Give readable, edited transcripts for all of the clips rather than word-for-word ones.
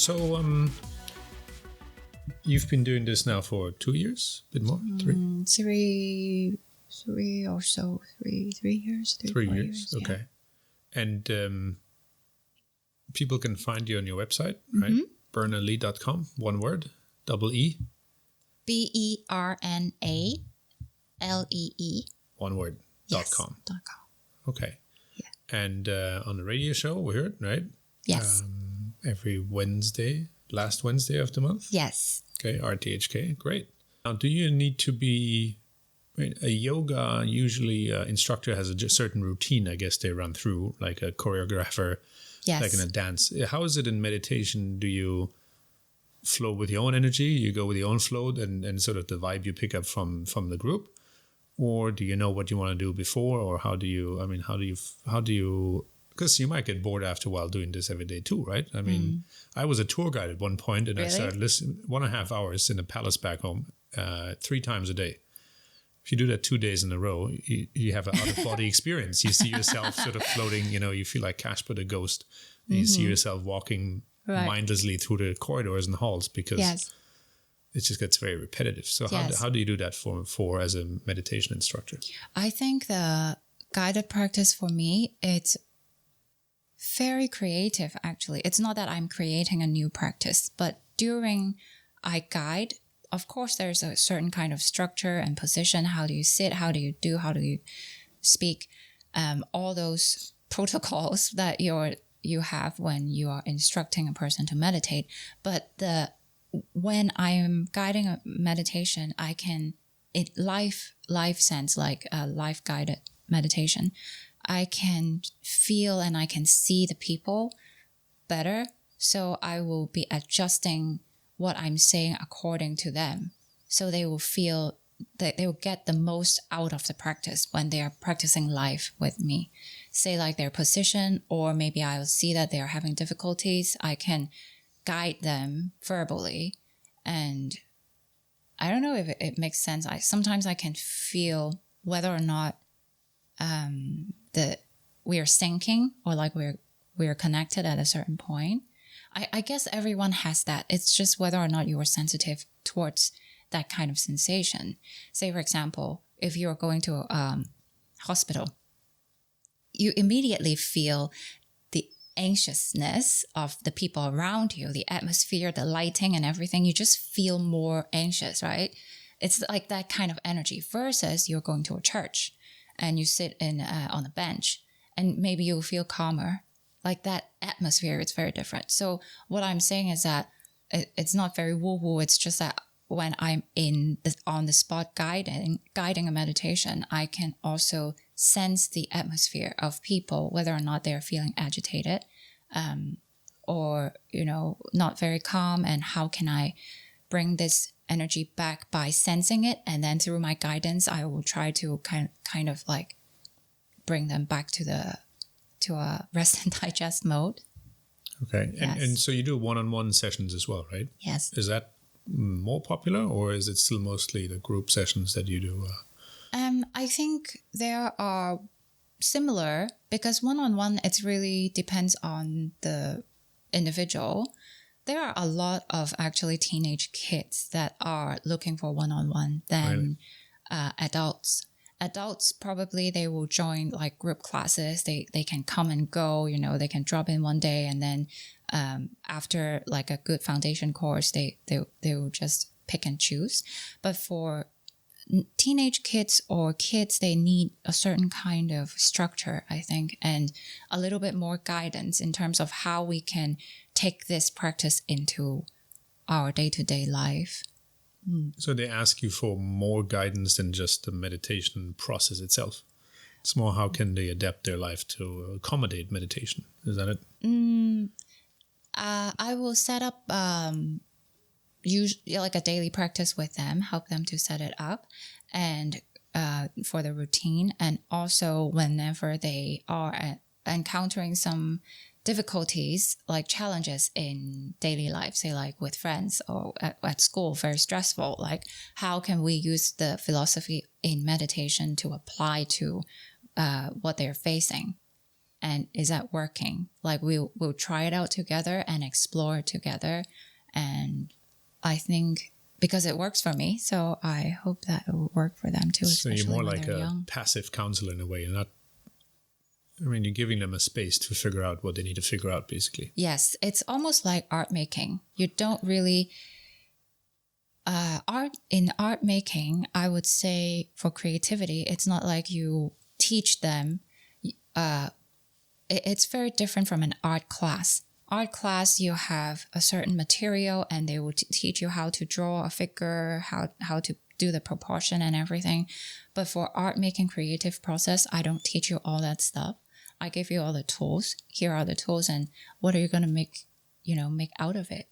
So, you've been doing this now for 2 years, a bit more, 3? 3 or so, 3 years. 3 years, okay. Yeah. And people can find you on your website, right? BernaLee.com, one word, double E. BernaLee. One word, yes, .com. .com. Okay. Yeah. And on the radio show, we heard, right? Yes. Every Wednesday, last Wednesday of the month? Yes. Okay, RTHK, great. Now, do you need to be... a yoga, usually instructor has a certain routine, I guess, they run through, like a choreographer, yes, like in a dance. How is it in meditation? Do you flow with your own energy? You go with your own flow and sort of the vibe you pick up from the group? Or do you know what you want to do before? Or how do you, because you might get bored after a while doing this every day too, right? I mean, I was a tour guide at one point and really? I started listening 1.5 hours in a palace back home 3 times a day. If you do that 2 days in a row, you have an out-of-body experience. You see yourself sort of floating, you feel like Casper the ghost. And you see yourself walking mindlessly through the corridors and halls because it just gets very repetitive. So how do you do that for as a meditation instructor? I think the guided practice for me, it's very creative, actually. It's not that I'm creating a new practice, but during I guide, of course, there's a certain kind of structure and position. How do you sit? How do you do? How do you speak? All those protocols that you have when you are instructing a person to meditate. But when I am guiding a meditation, I can, life sense, like a life guided meditation, I can feel and I can see the people better. So I will be adjusting what I'm saying according to them. So they will feel that they will get the most out of the practice when they are practicing live with me. Say like their position, or maybe I'll see that they're having difficulties. I can guide them verbally. And I don't know if it makes sense. Sometimes I can feel whether or not that we are syncing or like we're connected at a certain point. I guess everyone has that. It's just whether or not you are sensitive towards that kind of sensation. Say, for example, if you're going to a hospital, you immediately feel the anxiousness of the people around you, the atmosphere, the lighting and everything. You just feel more anxious, right? It's like that kind of energy versus you're going to a church and you sit on a bench and maybe you'll feel calmer. Like that atmosphere, it's very different. So what I'm saying is that it's not very woo-woo. It's just that when I'm on the spot guiding a meditation, I can also sense the atmosphere of people, whether or not they're feeling agitated or, not very calm. And how can I bring this energy back by sensing it? And then through my guidance, I will try to kind of like bring them back to a rest and digest mode. Okay. Yes. And so you do one-on-one sessions as well, right? Yes. Is that more popular, or is it still mostly the group sessions that you do? I think there are similar, because one-on-one, it really depends on the individual. There are a lot of actually teenage kids that are looking for one-on-one than adults. Adults, probably they will join like group classes. They can come and go, they can drop in one day. And then after like a good foundation course, they will just pick and choose. But for teenage kids or kids, they need a certain kind of structure, I think, and a little bit more guidance in terms of how we can take this practice into our day-to-day life. So they ask you for more guidance than just the meditation process itself. It's more how can they adapt their life to accommodate meditation. Is that it? I will set up usually like a daily practice with them, help them to set it up and for the routine. And also whenever they are encountering some difficulties, like challenges in daily life, say like with friends or at school, very stressful, like how can we use the philosophy in meditation to apply to what they're facing? and is that working? Like we'll try it out together and explore it together. And I think because it works for me, so I hope that it will work for them too. So you're more when like they're a young. passive counselor in a way. You're not, I mean, you're giving them a space to figure out what they need to figure out, basically. Yes, it's almost like art making. You don't really art making, I would say for creativity, it's not like you teach them. It's very different from an art class. Art class, you have a certain material and they will teach you how to draw a figure, how to do the proportion and everything. But for art making creative process, I don't teach you all that stuff. I give you all the tools. Here are the tools, and what are you going to make out of it?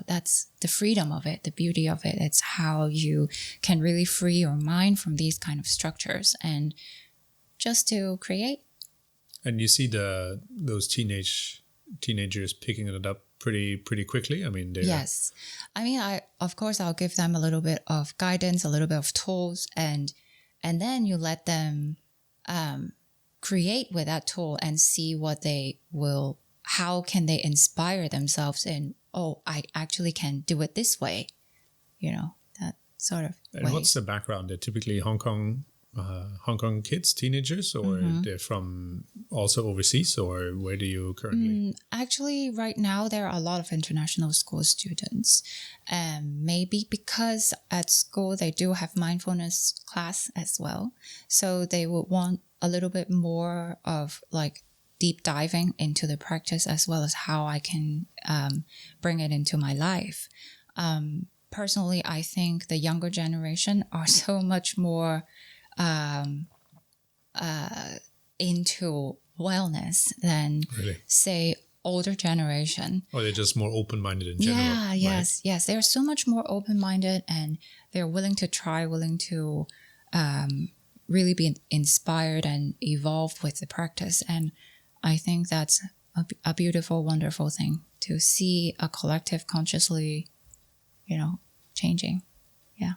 That's the freedom of it, the beauty of it. It's how you can really free your mind from these kind of structures and just to create. And you see those teenagers picking it up pretty quickly. I mean, yes. I mean, I'll give them a little bit of guidance, a little bit of tools, and then you let them create with that tool and see how can they inspire themselves in, oh, I actually can do it this way, that sort of way. And what's the background? They're typically Hong Kong kids, teenagers, or they're from also overseas, or where do you currently? Actually, right now, there are a lot of international school students. Maybe because at school, they do have mindfulness class as well. So they would want a little bit more of like deep diving into the practice as well as how I can bring it into my life. Personally, I think the younger generation are so much more into wellness than, say, older generation. Or they're just more open-minded in general. Yeah, yes, right? Yes. They're so much more open-minded and they're willing to try, willing to really be inspired and evolve with the practice. And I think that's a beautiful, wonderful thing to see a collective consciously, changing. Yeah.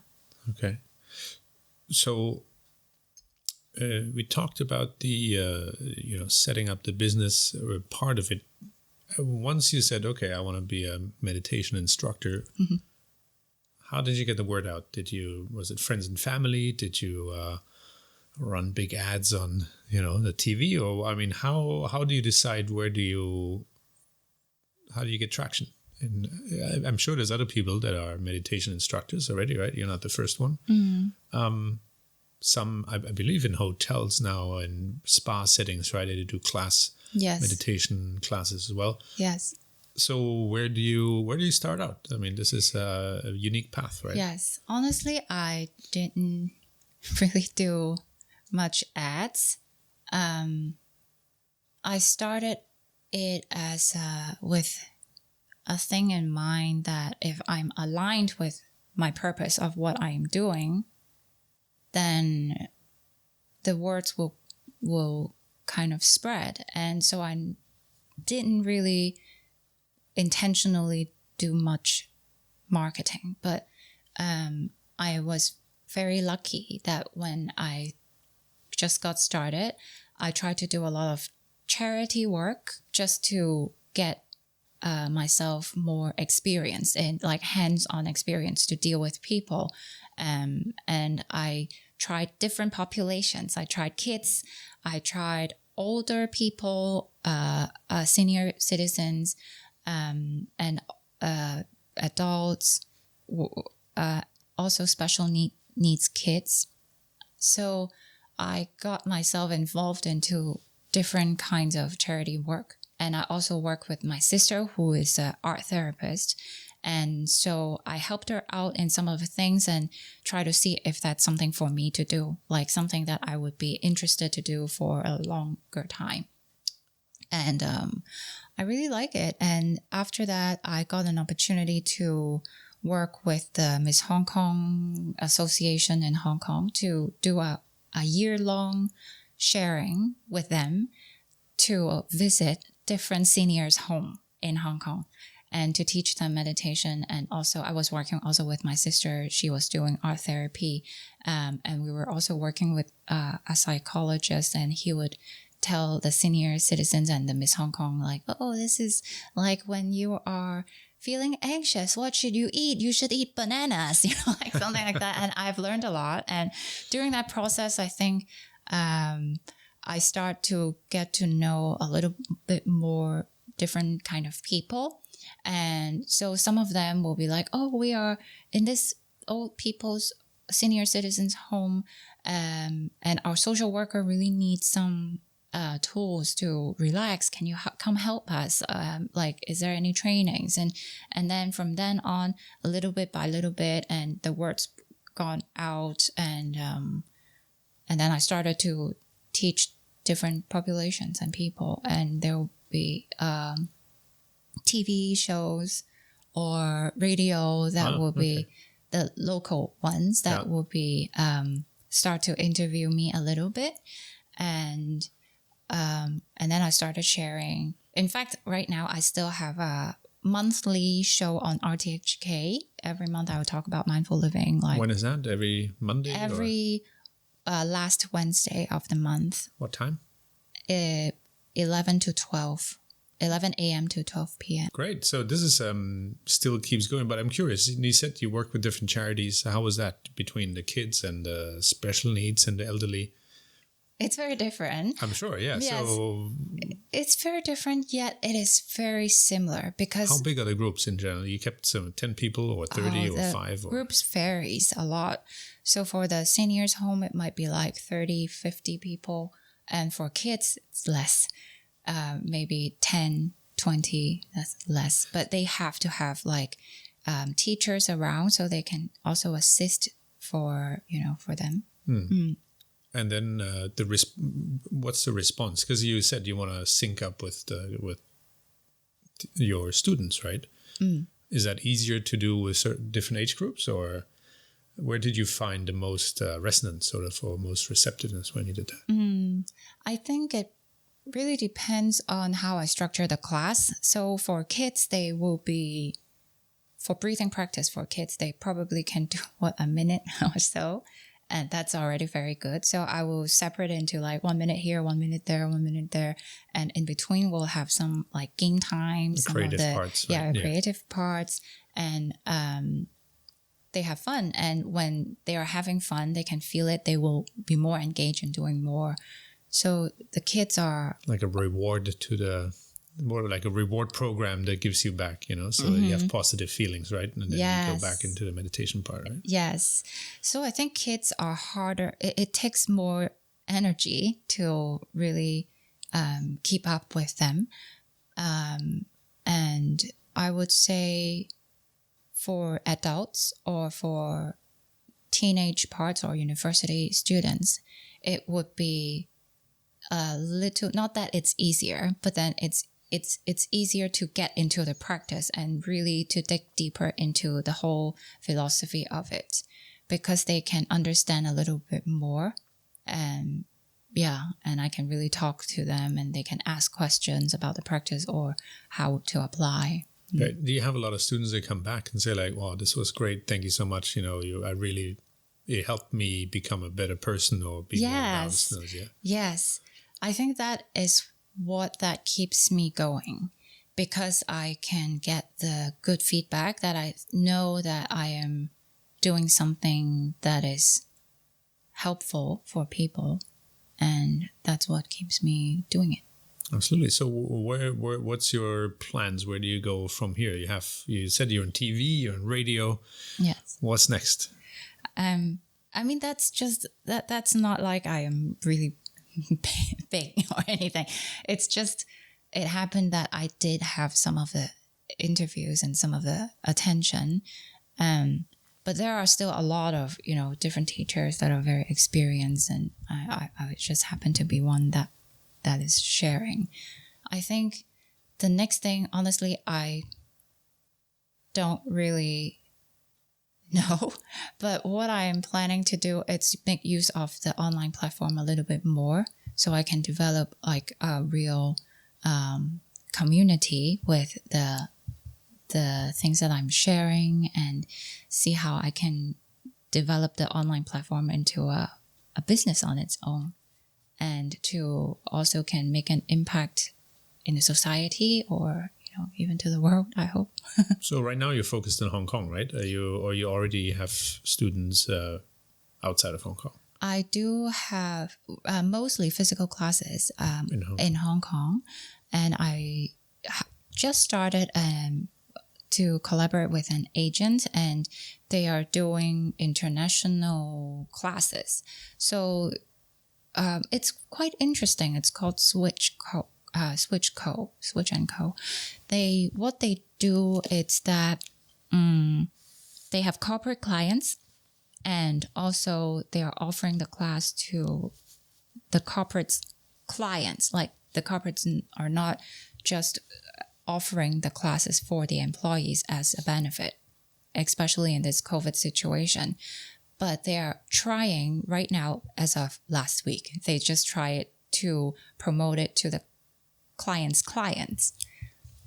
Okay. So we talked about the, setting up the business, or part of it. Once you said, okay, I want to be a meditation instructor, how did you get the word out? Was it friends and family? Did you run big ads on, the TV? Or, I mean, how do you decide how do you get traction? And I'm sure there's other people that are meditation instructors already, right? You're not the first one. Some, I believe, in hotels now and spa settings, right? They do meditation classes as well. Yes. So where do you start out? I mean, this is a unique path, right? Yes. Honestly, I didn't really do much ads. I started it as with a thing in mind that if I'm aligned with my purpose of what I am doing, then the words will kind of spread. And so I didn't really intentionally do much marketing, but I was very lucky that when I just got started, I tried to do a lot of charity work just to get myself more experience and like hands-on experience to deal with people. And I tried different populations. I tried kids. I tried older people, senior citizens, and adults, also special needs kids. So I got myself involved into different kinds of charity work. And I also work with my sister, who is an art therapist. And so I helped her out in some of the things and try to see if that's something for me to do, like something that I would be interested to do for a longer time. And I really like it. And after that, I got an opportunity to work with the Miss Hong Kong Association in Hong Kong to do a year-long sharing with them to visit different seniors' home in Hong Kong and to teach them meditation. And also I was working also with my sister. She was doing art therapy. And we were also working with a psychologist, and he would tell the senior citizens and the Miss Hong Kong, like, oh, this is like when you are feeling anxious, what should you eat? You should eat bananas, like something like that. And I've learned a lot. And during that process, I think I start to get to know a little bit more different kind of people. And so some of them will be like, oh, we are in this old people's senior citizens home, and our social worker really needs some tools to relax. Can you come help us? Like, is there any trainings? And then from then on, a little bit by little bit, and the word's gone out, and then I started to teach different populations and people, and there will be TV shows or radio that will be the local ones that will be start to interview me a little bit, and then I started sharing. In fact, right now I still have a monthly show on RTHK. Every month I will talk about mindful living. Like, when is that? Every Monday? Every last Wednesday of the month. What time? 11 to 12. 11 a.m. to 12 p.m. Great. So this is still keeps going, but I'm curious. You said you work with different charities. How was that between the kids and the special needs and the elderly? It's very different. I'm sure, yeah. Yes. So it's very different, yet it is very similar because... How big are the groups in general? You kept 10 people or 30 or 5? Groups varies a lot. So for the seniors home, it might be like 30, 50 people. And for kids, it's less. Maybe 10, 20, that's less. But they have to have like teachers around so they can also assist for them. And then what's the response? Because you said you want to sync up with your students, right? Is that easier to do with certain different age groups, or where did you find the most resonance, sort of, or most receptiveness when you did that? I think it really depends on how I structure the class. So for kids, they will be, for breathing practice for kids, they probably can do a minute or so. And that's already very good. So I will separate into like 1 minute here, 1 minute there, 1 minute there. And in between, we'll have some like game times. Creative parts. Right? Creative parts. And they have fun. And when they are having fun, they can feel it. They will be more engaged in doing more. So the kids are... Like a reward more like a reward program that gives you back, so you have positive feelings, right? And then you go back into the meditation part, right? Yes. So I think kids are harder. It takes more energy to really keep up with them. And I would say for adults or for teenage parts or university students, it would be a little, not that it's easier, but then it's easier to get into the practice and really to dig deeper into the whole philosophy of it, because they can understand a little bit more. And I can really talk to them and they can ask questions about the practice or how to apply. Okay. Do you have a lot of students that come back and say like, wow, this was great. Thank you so much. It helped me become a better person or be more balanced. Yes. I think that is what that keeps me going, because I can get the good feedback that I know that I am doing something that is helpful for people, and that's what keeps me doing it. Absolutely. So what's your plans? Where do you go from here? You said you're on TV, you're on radio. Yes. What's next? That's just that's not like I am really big or anything. It's just, it happened that I did have some of the interviews and some of the attention. But there are still a lot of, different teachers that are very experienced, and I just happen to be one that is sharing. I think the next thing, honestly, I don't really know, but what I am planning to do is make use of the online platform a little bit more, so I can develop like a real community with the things that I'm sharing, and see how I can develop the online platform into a business on its own. and to also can make an impact in the society or even to the world, I hope. So right now you're focused in Hong Kong, right? Or you already have students outside of Hong Kong? I do have mostly physical classes in Hong Kong. And I just started to collaborate with an agent, and they are doing international classes. So it's quite interesting. It's called Switch and Co. What they do is that they have corporate clients, and also they are offering the class to the corporate clients. Like the corporates are not just offering the classes for the employees as a benefit, especially in this COVID situation. But they are trying right now, as of last week, they just tried to promote it to the clients.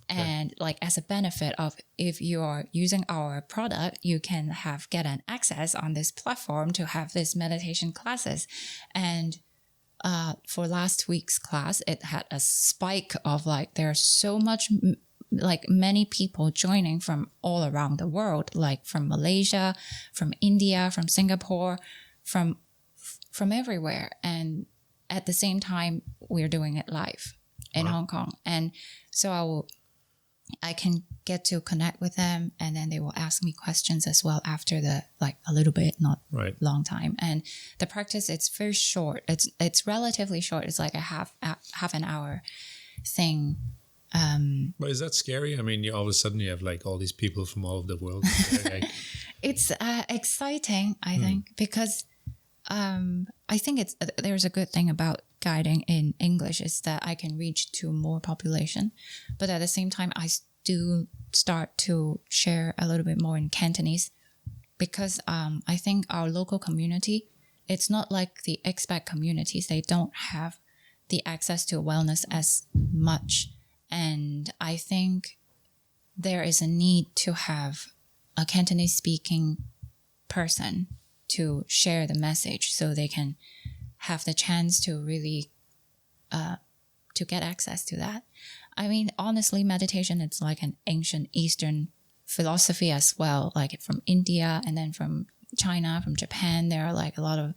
And like as a benefit of if you are using our product, you can get an access on this platform to have this meditation classes. And for last week's class, it had a spike of like there's so much like many people joining from all around the world, like from Malaysia, from India, from Singapore, from everywhere. And at the same time, we're doing it live in Hong Kong. And so I can get to connect with them, and then they will ask me questions as well after a little bit, not long time. And the practice, it's very short. It's relatively short. It's like a half an hour thing. But is that scary? I mean, all of a sudden you have like all these people from all over the world. It's exciting, I think, because I think there's a good thing about guiding in English is that I can reach to more population, but at the same time I do start to share a little bit more in Cantonese, because I think our local community, it's not like the expat communities. They don't have the access to wellness as much, and I think there is a need to have a Cantonese speaking person to share the message so they can have the chance to really to get access to that. I mean, honestly, meditation, it's like an ancient Eastern philosophy as well, like from India and then from China, from Japan. There are like a lot of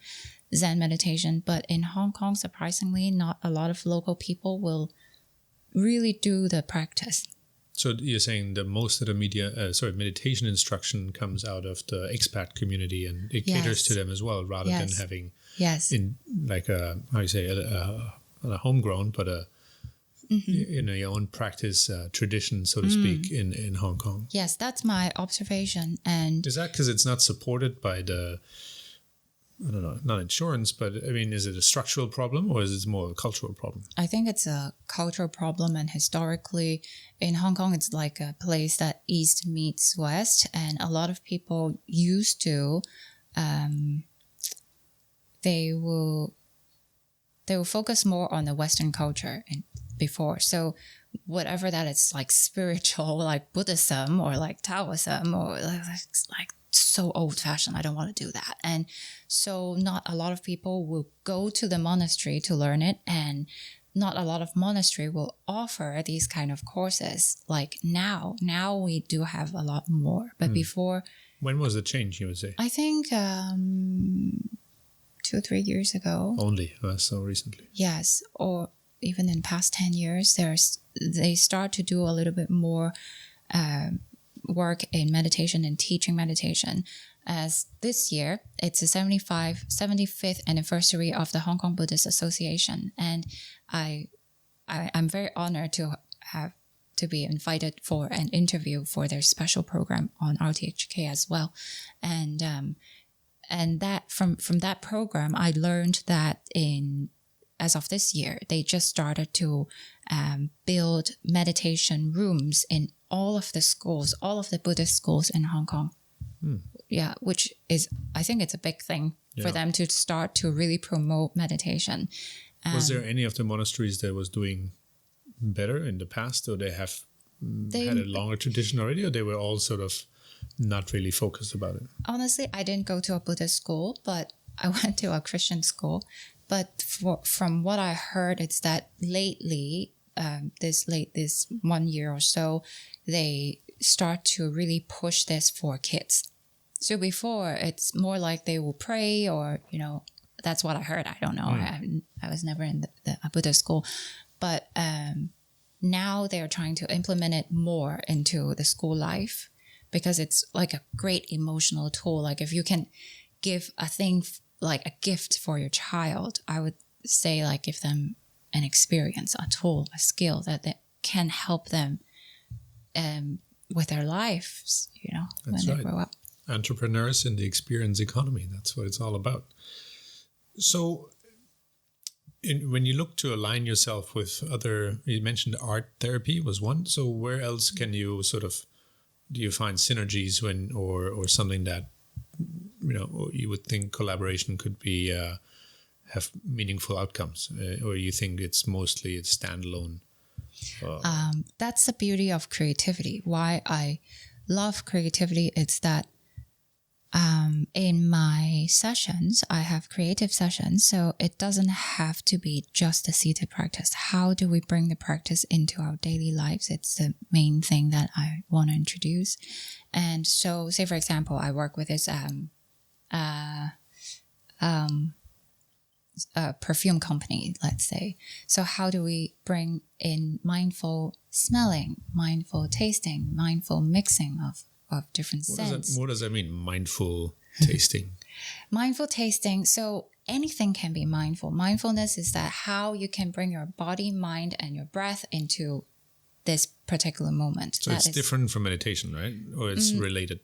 Zen meditation, but in Hong Kong, surprisingly, not a lot of local people will really do the practice. So you're saying that most of the meditation instruction comes out of the expat community, and it caters to them as well, rather than having in like a homegrown, but your own practice tradition, so to speak, in Hong Kong. Yes, that's my observation. And is that because it's not supported by the, I don't know, not insurance, but I mean, is it a structural problem or is it more a cultural problem? I think it's a cultural problem, and historically in Hong Kong, it's like a place that East meets West, and a lot of people used to, they will focus more on the Western culture before. So whatever that is, like spiritual, like Buddhism or like Taoism or like so old-fashioned, I don't want to do that. And so not a lot of people will go to the monastery to learn it, and not a lot of monastery will offer these kind of courses. Like now we do have a lot more, but before. When was the change, you would say? I think 2-3 years ago. Only so recently. Yes, or even in the past 10 years, they start to do a little bit more work in meditation and teaching meditation. As this year, it's the 75th anniversary of the Hong Kong Buddhist Association, and I'm very honored to be invited for an interview for their special program on RTHK as well, and that from that program, I learned that as of this year, they just started to build meditation rooms in all of the schools, all of the Buddhist schools in Hong Kong. Yeah, which is, I think it's a big thing for them to start to really promote meditation. Was there any of the monasteries that was doing better in the past, or they have had a longer tradition already, or they were all sort of not really focused about it? Honestly, I didn't go to a Buddhist school, but I went to a Christian school. But from what I heard, it's that lately, this 1 year or so, they start to really push this for kids. So before, it's more like they will pray or, that's what I heard. I don't know. I was never in the Buddha school. But now they're trying to implement it more into the school life because it's like a great emotional tool. Like if you can give a thing like a gift for your child, I would say like give them an experience, a tool, a skill that can help them with their lives, That's when right. they grow up. Entrepreneurs in the experience economy. That's what it's all about. So when you look to align yourself with other, you mentioned art therapy was one. So where else can you do you find synergies or something that, you would think collaboration could be, have meaningful outcomes, or you think it's standalone? That's the beauty of creativity. Why I love creativity is that in my sessions, I have creative sessions, so it doesn't have to be just a seated practice. How do we bring the practice into our daily lives? It's the main thing that I want to introduce. And so, say for example, I work with this perfume company, let's say. So how do we bring in mindful smelling, mindful tasting, mindful mixing of different scents? What does that mean, mindful tasting? Mindful tasting. So anything can be mindful. Mindfulness is that how you can bring your body, mind, and your breath into this particular moment. So it's different from meditation, right? Or it's related?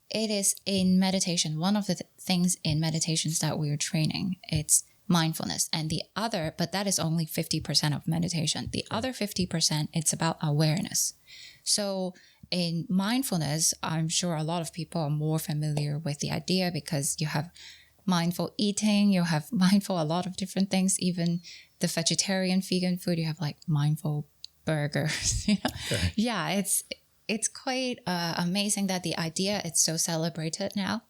It is in meditation. One of the things in meditations that we are training, it's mindfulness. And the other, but that is only 50% of meditation. The other 50%, it's about awareness. So in mindfulness, I'm sure a lot of people are more familiar with the idea because you have mindful eating, you have mindful a lot of different things, even the vegetarian, vegan food, you have like mindful burgers. Okay. Yeah, it's quite amazing that the idea is so celebrated now.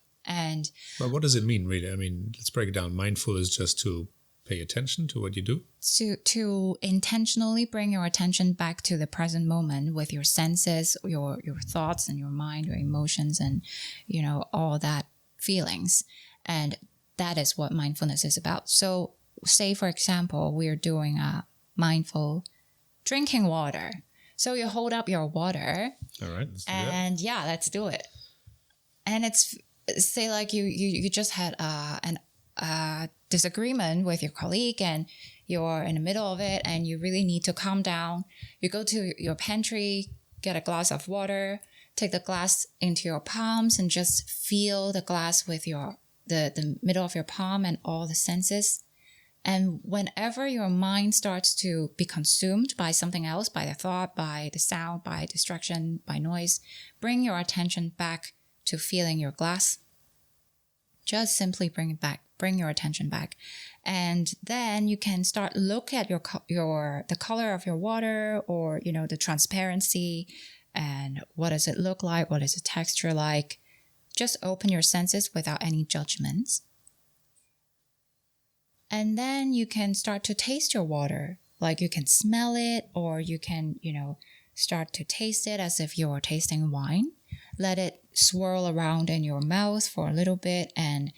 But what does it mean, really? I mean, let's break it down. Mindful is just to pay attention to what you do? To intentionally bring your attention back to the present moment with your senses, your thoughts and your mind, your emotions and, all that feelings. And that is what mindfulness is about. So say, for example, we're doing a mindful drinking water. So you hold up your water. All right. Let's do and that. Let's do it. And it's, say like you just had an disagreement with your colleague and you're in the middle of it and you really need to calm down. You go to your pantry, get a glass of water, take the glass into your palms and just feel the glass with the middle of your palm and all the senses. And whenever your mind starts to be consumed by something else, by the thought, by the sound, by distraction, by noise, bring your attention back to feeling your glass. Just simply bring it back. Bring your attention back. And then you can start look at the color of your water or, the transparency and what does it look like? What is the texture like? Just open your senses without any judgments. And then you can start to taste your water. Like you can smell it or you can, start to taste it as if you're tasting wine. Let it swirl around in your mouth for a little bit and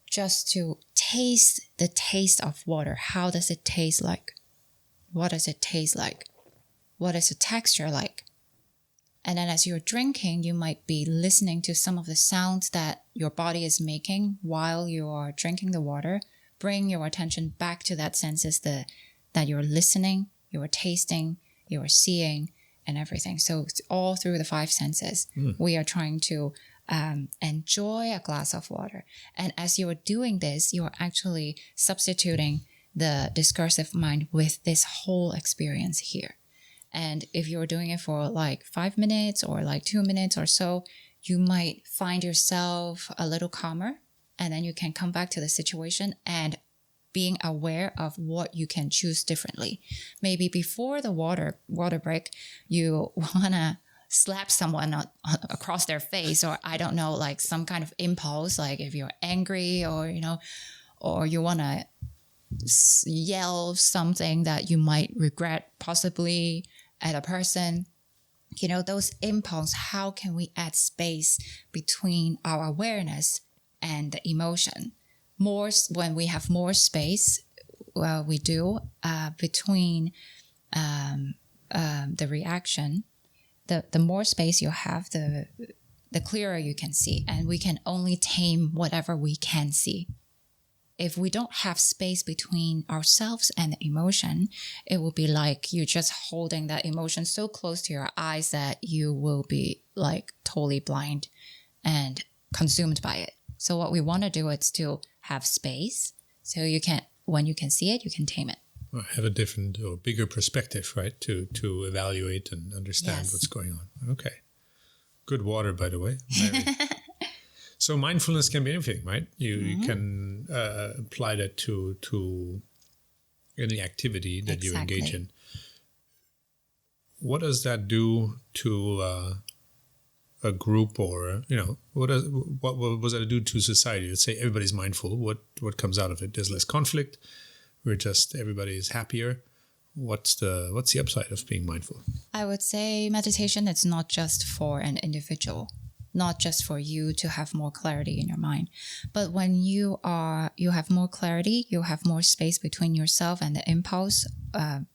just to taste the taste of water. How does it taste like? What does it taste like? What is the texture like? And then as you're drinking, you might be listening to some of the sounds that your body is making while you are drinking the water. Bring your attention back to that senses that you're listening, you're tasting, you're seeing, and everything. So it's all through the 5 senses. We are trying to enjoy a glass of water. And as you're doing this, you're actually substituting the discursive mind with this whole experience here. And if you're doing it for like 5 minutes or like 2 minutes or so, you might find yourself a little calmer. And then you can come back to the situation and being aware of what you can choose differently. Maybe before the water break, you want to slap someone across their face, or I don't know, like some kind of impulse, like if you're angry or, or you want to yell something that you might regret possibly at a person. Those impulse, how can we add space between our awareness and the emotion? More when we have more space, we do between the reaction. The more space you have, the clearer you can see, and we can only tame whatever we can see. If we don't have space between ourselves and the emotion, it will be like you're just holding that emotion so close to your eyes that you will be like totally blind and consumed by it. So what we want to do is to have space, so when you can see it, you can tame it. Or have a different or bigger perspective, right? To evaluate and understand what's going on. Okay. Good water, by the way. So mindfulness can be anything, right? You can apply that to any activity that you engage in. What does that do to a group, or what does that do to society? Let's say everybody's mindful. What comes out of it? There's less conflict. Everybody is happier. What's the upside of being mindful? I would say meditation, it's not just for an individual, not just for you to have more clarity in your mind. But when you have more clarity, you have more space between yourself and the impulse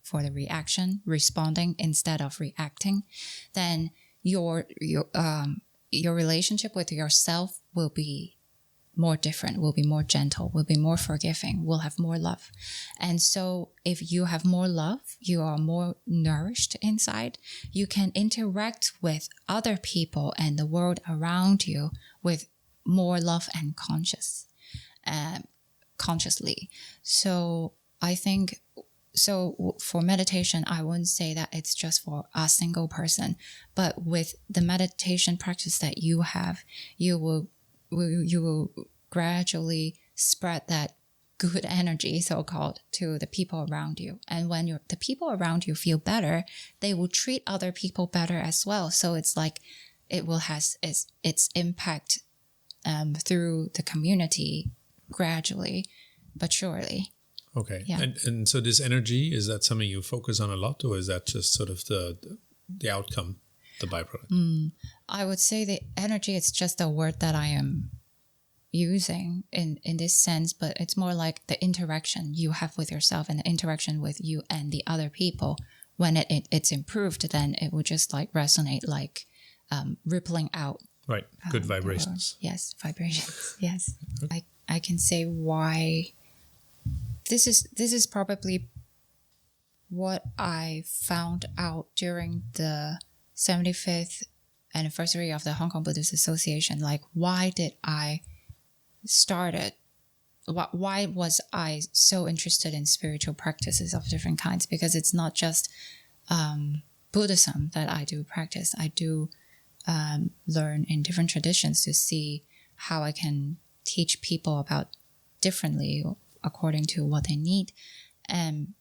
for the reaction, responding instead of reacting, then your relationship with yourself will be more different, will be more gentle, will be more forgiving, will have more love. And so if you have more love, you are more nourished inside, you can interact with other people and the world around you with more love and consciously. So I think, for meditation, I wouldn't say that it's just for a single person, but with the meditation practice that you have, you will gradually spread that good energy, so-called, to the people around you. And when the people around you feel better, they will treat other people better as well. So it's like it will has its impact through the community gradually but surely. Okay. Yeah. And so this energy, is that something you focus on a lot, or is that just sort of the outcome, the byproduct? I would say the energy is just a word that I am using in this sense, but it's more like the interaction you have with yourself and the interaction with you and the other people. When it's improved, then it will just like resonate, like rippling out. Right. Good vibrations. Yes, vibrations. Yes. Okay. I can say why. This is probably what I found out during the 75th anniversary of the Hong Kong Buddhist Association. Like, why did I start it? Why was I so interested in spiritual practices of different kinds? Because it's not just Buddhism that I do practice. I do learn in different traditions to see how I can teach people about differently according to what they need. And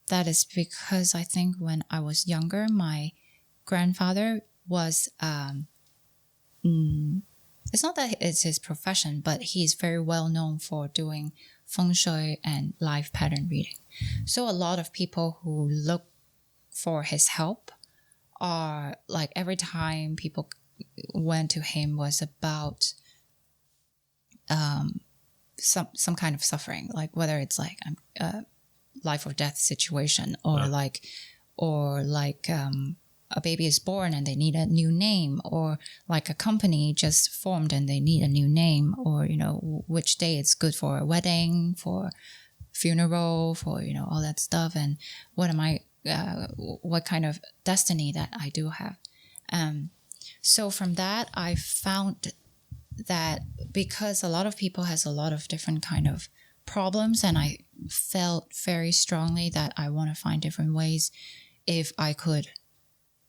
that is because I think when I was younger, my grandfather was, it's not that it's his profession, but he's very well known for doing feng shui and life pattern reading. So a lot of people who look for his help are like, every time people went to him was about some kind of suffering, like whether it's like a life or death situation, or a baby is born and they need a new name, or like a company just formed and they need a new name, or which day it's good for a wedding, for funeral, for all that stuff, and what kind of destiny that I do have. So from that, I found that because a lot of people has a lot of different kind of problems, and I felt very strongly that I want to find different ways if I could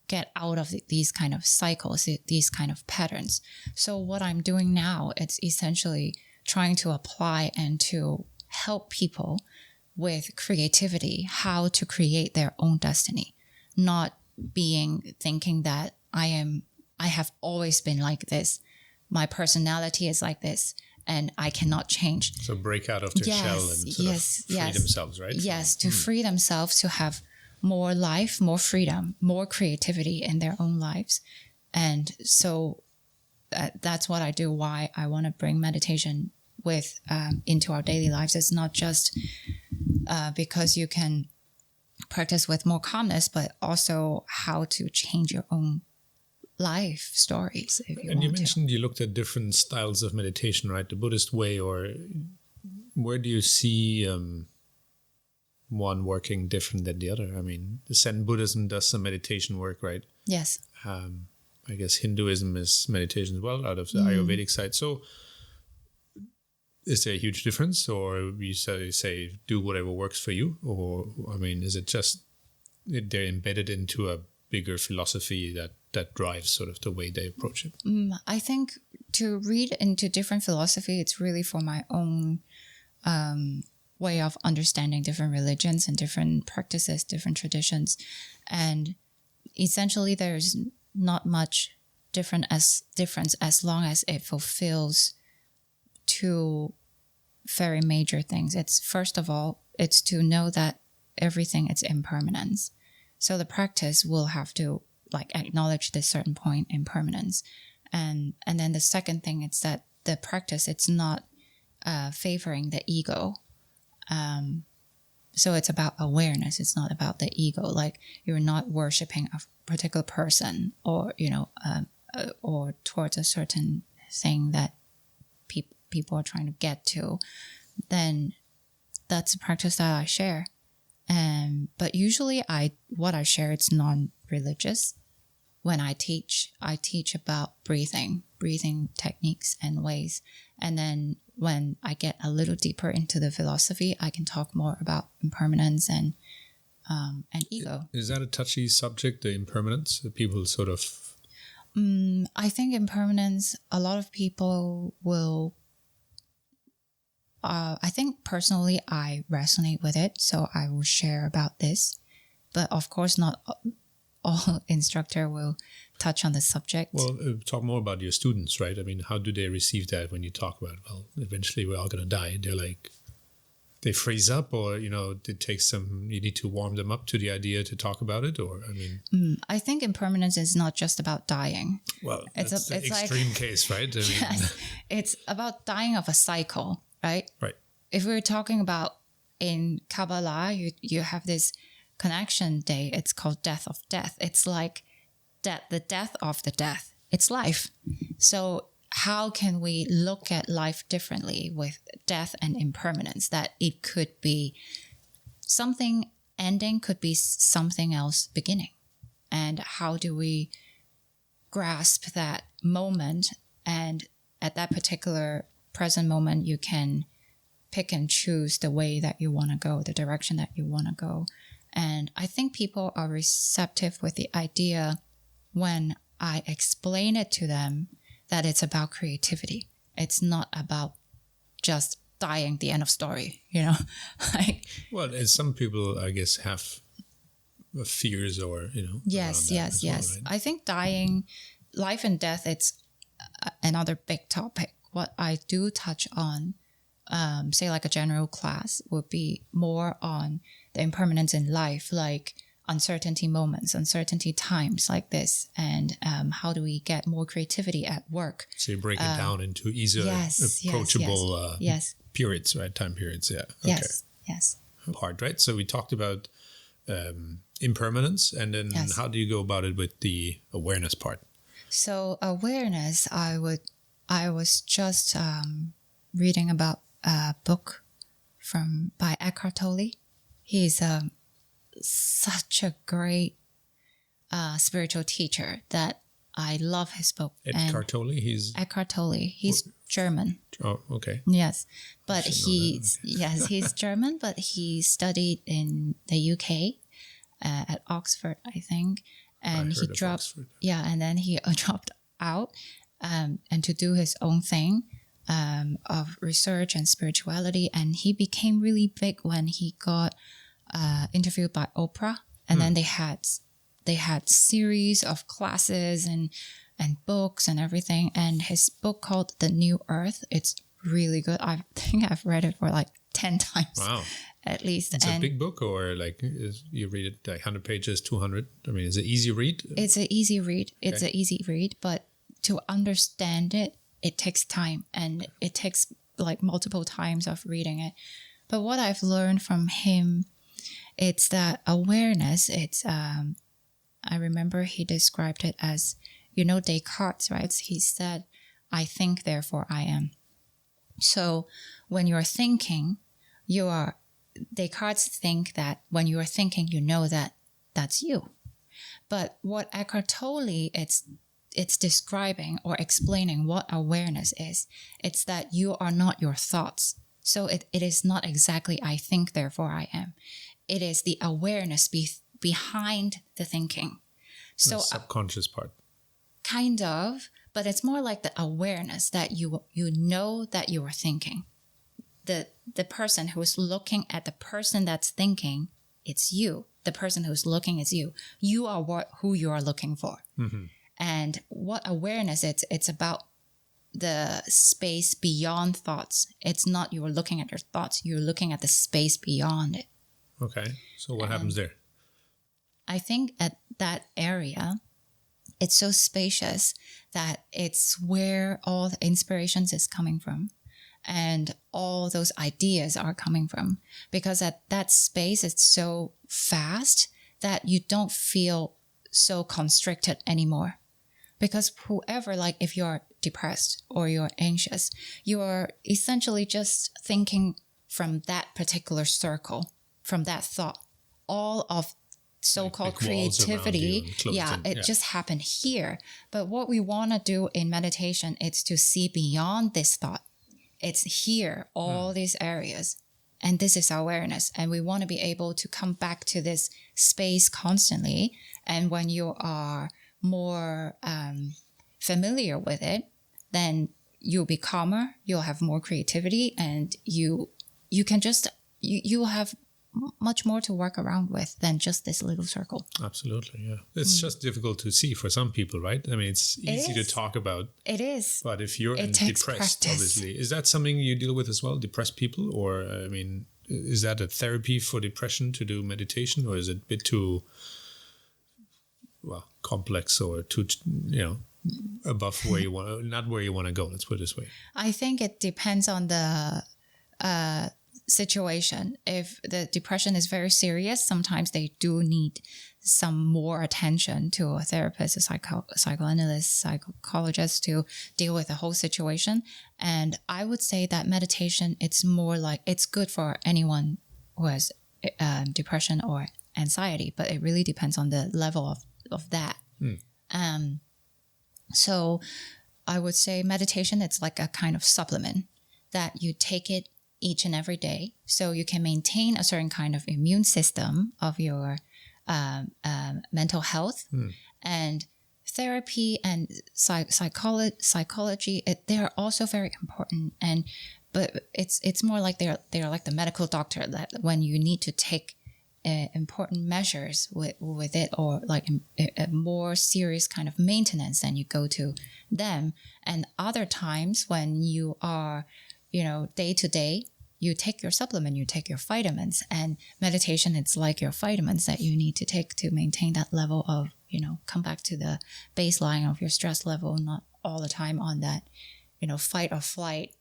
get out of these kind of cycles, these kind of patterns. So what I'm doing now, it's essentially trying to apply and to help people with creativity, how to create their own destiny, not thinking that I have always been like this. My personality is like this, and I cannot change. So break out of their shell and sort of free themselves, right? Yes, to free themselves, to have more life, more freedom, more creativity in their own lives. And so that's what I do, why I want to bring meditation into our daily lives. It's not just because you can practice with more calmness, but also how to change your own life stories if you want to. And you mentioned you looked at different styles of meditation, right? The Buddhist way, or where do you see one working different than the other? I mean, Zen Buddhism does some meditation work, right? Yes. I guess Hinduism is meditation as well, out of the Ayurvedic side. So is there a huge difference, or you say do whatever works for you? Or, I mean, is it just they're embedded into a bigger philosophy that drives sort of the way they approach it? I think to read into different philosophy, it's really for my own way of understanding different religions and different practices, different traditions. And essentially, there's not much difference as long as it fulfills two very major things. It's, first of all, it's to know that everything is impermanence. So the practice will have to acknowledge this certain point impermanence. And then the second thing is that the practice, it's not favoring the ego. So it's about awareness. It's not about the ego. Like, you're not worshiping a particular person or, or towards a certain thing that people are trying to get to. Then that's a practice that I share. But usually what I share, it's non-religious. When I teach about breathing techniques and ways. And then when I get a little deeper into the philosophy, I can talk more about impermanence and ego. Is that a touchy subject, the impermanence? People sort of... I think impermanence, a lot of people will... I think personally I resonate with it, so I will share about this. But of course, not all instructor will touch on the subject. Well, talk more about your students, right? I mean, how do they receive that when you talk about, well, eventually we're all going to die? And they're like, they freeze up, or, it takes some, you need to warm them up to the idea to talk about it, or, I mean... I think impermanence is not just about dying. Well, it's the extreme case, right? I mean, yes, it's about dying of a cycle, right? Right. If we're talking about in Kabbalah, you have this connection day. It's called death of death. It's like the death of the death. It's life. So how can we look at life differently with death and impermanence? That it could be something ending, could be something else beginning. And how do we grasp that moment? And at that particular present moment, you can pick and choose the way that you want to go, the direction that you want to go. And I think people are receptive with the idea when I explain it to them that it's about creativity. It's not about just dying, the end of story, Well, as some people, I guess, have fears or, Yes. Well, right? I think dying, life and death, it's another big topic. What I do touch on, say like a general class, would be more on the impermanence in life, like uncertainty moments, uncertainty times like this, and how do we get more creativity at work. So you break it down into easier, approachable periods, right? Time periods, yeah. Okay. Yes. Hard, right? So we talked about impermanence, and then how do you go about it with the awareness part? So awareness, I was just reading about a book by Eckhart Tolle. He's such a great spiritual teacher that I love his book. Eckhart Tolle? Eckhart Tolle. He's German. Oh, okay. Yes. But he's German, but he studied in the UK at Oxford, I think. And he dropped and then he dropped out and to do his own thing of research and spirituality. And he became really big when he got interviewed by Oprah, and then they had series of classes and books and everything. And his book called The New Earth, it's really good. I think I've read it for like 10 times. Wow. At least. It's a big book, or like you read it like 100 pages, 200? I mean, is it easy read? It's an easy read. Okay. It's an easy read, but to understand it, it takes time, and it takes like multiple times of reading it. But what I've learned from him, it's that awareness. It's I remember he described it as, Descartes, right? He said, "I think, therefore I am." So when you're thinking, Descartes think that when you are thinking, that that's you. But what Eckhart Tolle, it's describing or explaining what awareness is. It's that you are not your thoughts. So it is not exactly I think, therefore I am. It is the awareness behind the thinking. So the subconscious part. Kind of, but it's more like the awareness that you know that you are thinking. The person who's looking at the person that's thinking, it's you. The person who's looking is you. You are who you are looking for. Mm-hmm. And what awareness it's about the space beyond thoughts. It's not you're looking at your thoughts, you're looking at the space beyond it. Okay. So what happens there? I think at that area, it's so spacious that it's where all the inspirations is coming from and all those ideas are coming from. Because at that space, it's so fast that you don't feel so constricted anymore. Because whoever, like if you're depressed or you're anxious, you're essentially just thinking from that particular circle, from that thought. All of so-called creativity, it just happened here. But what we want to do in meditation is to see beyond this thought. It's here, all these areas. And this is awareness. And we want to be able to come back to this space constantly. And when you are more familiar with it, then you'll be calmer, you'll have more creativity, and you can just, you'll have much more to work around with than just this little circle. Absolutely, yeah. It's just difficult to see for some people, right? I mean, it's easy to talk about. It is. But if you're depressed, practice. Obviously, is that something you deal with as well, depressed people? Or, I mean, is that a therapy for depression to do meditation? Or is it a bit too, complex or too, above where you want, not where you want to go? Let's put it this way. I think it depends on the situation. If the depression is very serious, sometimes they do need some more attention to a therapist, a psychoanalyst, psychologist to deal with the whole situation. And I would say that meditation, it's more like, it's good for anyone who has depression or anxiety, but it really depends on the level of that. So I would say meditation, it's like a kind of supplement that you take it each and every day, so you can maintain a certain kind of immune system of your mental health. And therapy and psychology, they are also very important. But it's more like they're like the medical doctor, that when you need to take important measures with it, or like a more serious kind of maintenance, then you go to them. And other times when you are, day to day, you take your supplement, you take your vitamins, and meditation, it's like your vitamins that you need to take to maintain that level of, come back to the baseline of your stress level, not all the time on that, fight or flight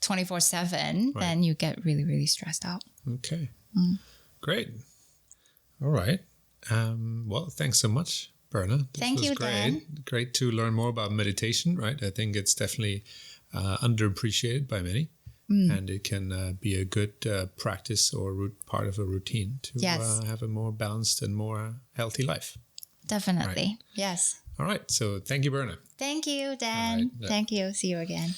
24/7, right. Then you get really, really stressed out. Okay. Great. All right. Well, thanks so much, Berna. Thank you, great. Dan. Great to learn more about meditation, right? I think it's definitely underappreciated by many. And it can be a good practice or part of a routine to have a more balanced and more healthy life. Definitely. Right. Yes. All right. So thank you, Berna. Thank you, Dan. Right. Thank you. See you again.